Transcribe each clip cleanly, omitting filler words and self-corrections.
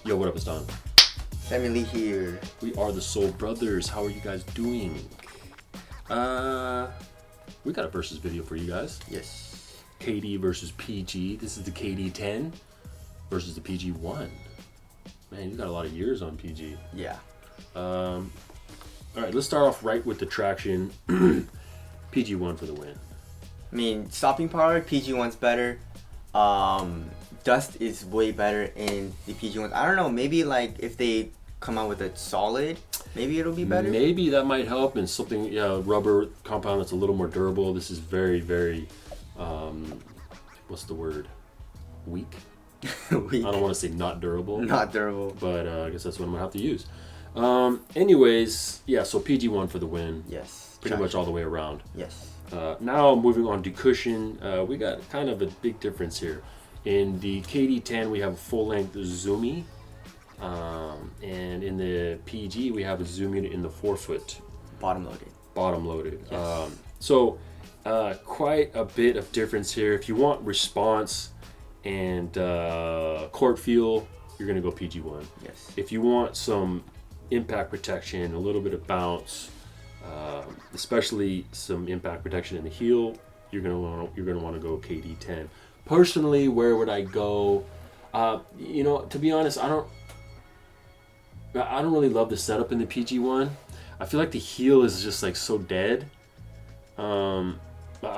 Yo, what up, it's Don. Emily here. We are the Soul Brothers. How are you guys doing? We got a versus video for you guys. Yes. KD versus PG. This is the KD10 versus the PG1. Man, you got a lot of years on PG. Yeah. All right, let's start off right with the traction. PG1 for the win. I mean, stopping power, PG1's better. Dust is way better in the PG1. I don't know, maybe like if they come out with a solid, maybe it'll be better. Maybe that might help in something, rubber compound that's a little more durable. This is very, very, what's the word? Weak? Weak. I don't want to say not durable. Not durable. But I guess that's what I'm going to have to use. Anyways, yeah, so PG1 for the win. Yes. Pretty much all the way around. Yes. Now moving on to cushion, we got kind of a big difference here. In the KD10, we have a full-length zoom unit, and in the PG, we have a zoom unit in the 4-foot. Bottom loaded. Bottom loaded. Yes. So quite a bit of difference here. If you want response and court feel, you're gonna go PG1. Yes. If you want some impact protection, a little bit of bounce, especially some impact protection in the heel, you're gonna want to go KD10. Personally, where would I go? To be honest, I don't really love the setup in the PG1. I feel like the heel is just like so dead. I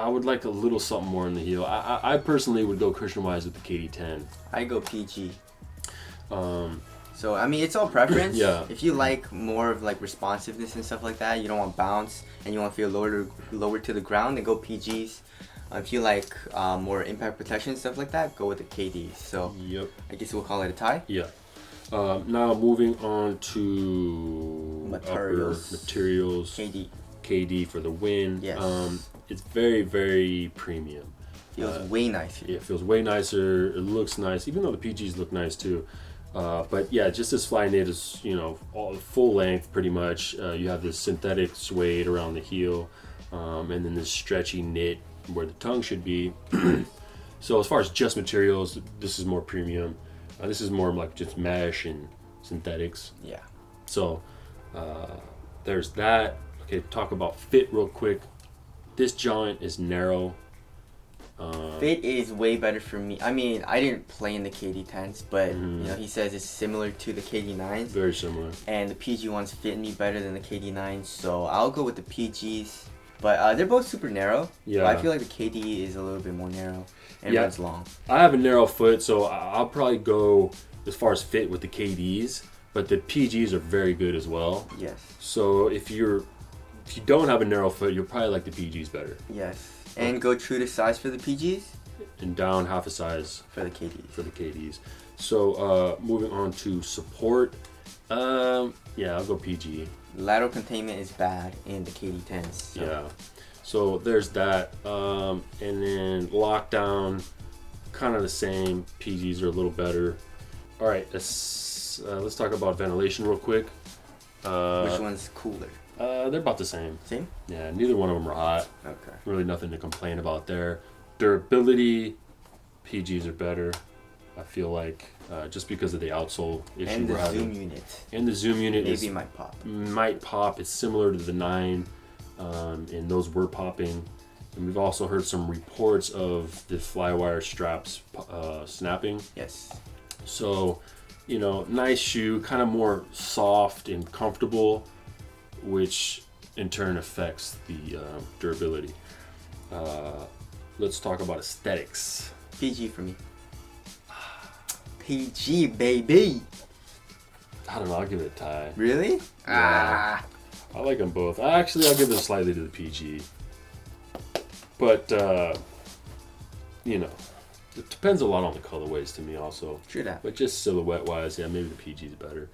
would like a little something more in the heel. I personally would go cushion wise with the KD10. I go PG. So I mean, it's all preference. Yeah. If you like more of like responsiveness and stuff like that, you don't want bounce and you want to feel lower to the ground, then go PGs. If you like more impact protection stuff like that, go with the KDs. So Yep. I guess we'll call it a tie. Yeah. Now moving on to Materials. Materials. KD for the win. Yes. It's very, very premium. Feels way nicer. Yeah, it feels way nicer. It looks nice, even though the PGs look nice too. But yeah, just this fly knit is, all full length pretty much. You have this synthetic suede around the heel, and then this stretchy knit where the tongue should be. So as far as just materials, this is more premium. This is more like just mesh and synthetics. Yeah. So there's that. Okay, talk about fit real quick. This joint is narrow. Fit is way better for me. I mean, I didn't play in the KD10s, but he says it's similar to the KD9s. Very similar. And the PG1s fit me better than the KD9s, so I'll go with the PGs. But they're both super narrow. Yeah. But I feel like the KD is a little bit more narrow and runs long. I have a narrow foot, so I'll probably go as far as fit with the KDs, but the PGs are very good as well. Yes. So if you don't have a narrow foot, you'll probably like the PGs better. Yes. And go true to size for the PGs. And down half a size for the KDs. So moving on to support. I'll go PG. Lateral containment is bad in the KD10s. So. Yeah. So there's that. And then lockdown, kind of the same. PGs are a little better. All right, let's talk about ventilation real quick. Which one's cooler? They're about the same. Same? Yeah, neither one of them are hot. Okay. Really nothing to complain about there. Durability, PGs are better. I feel like just because of the outsole issue and we're the having. zoom unit. And the zoom unit maybe might pop. Might pop. It's similar to the 9, and those were popping. And we've also heard some reports of the flywire straps snapping. Yes. So, nice shoe, kind of more soft and comfortable, which in turn affects the durability. Let's talk about aesthetics. PG for me. PG, baby. I don't know, I'll give it a tie. Really? Yeah. I like them both. I'll give it slightly to the PG. But, it depends a lot on the colorways to me also. True that. But just silhouette-wise, yeah, maybe the PG is better.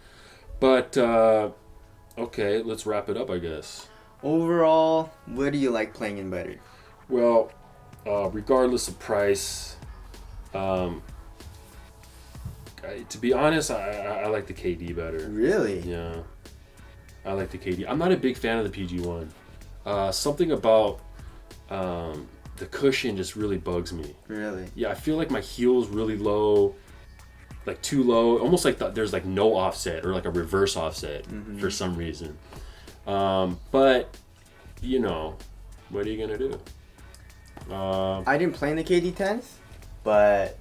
But, okay, let's wrap it up, I guess. Overall, what do you like playing in better? Well, regardless of price, to be honest, I like the KD better. Really? Yeah. I like the KD. I'm not a big fan of the PG1. Something about the cushion just really bugs me. Really? Yeah, I feel like my heel's really low. like too low, almost like there's like no offset or like a reverse offset for some reason. But you know, what are you gonna do? I didn't play in the KD10s, but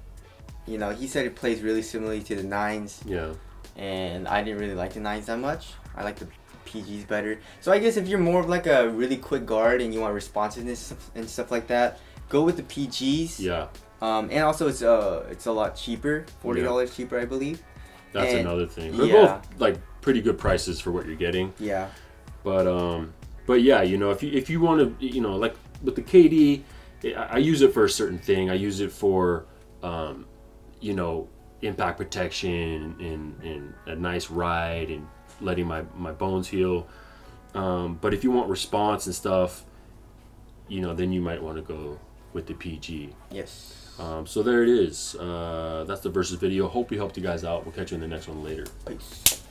you know, he said it plays really similarly to the 9s. Yeah. And I didn't really like the 9s that much. I like the PGs better. So I guess if you're more of like a really quick guard and you want responsiveness and stuff like that, go with the PGs. Yeah. And also it's a lot cheaper, $40 cheaper, I believe. That's and, another thing. They're both like pretty good prices for what you're getting. Yeah. But yeah, you know, if you want to, you know, like with the KD, I use it for a certain thing. I use it for, you know, impact protection and a nice ride and letting my bones heal. But if you want response and stuff, you know, then you might want to go with the PG. Yes. So there it is. That's the versus video. Hope we helped you guys out. We'll catch you in the next one later. Peace.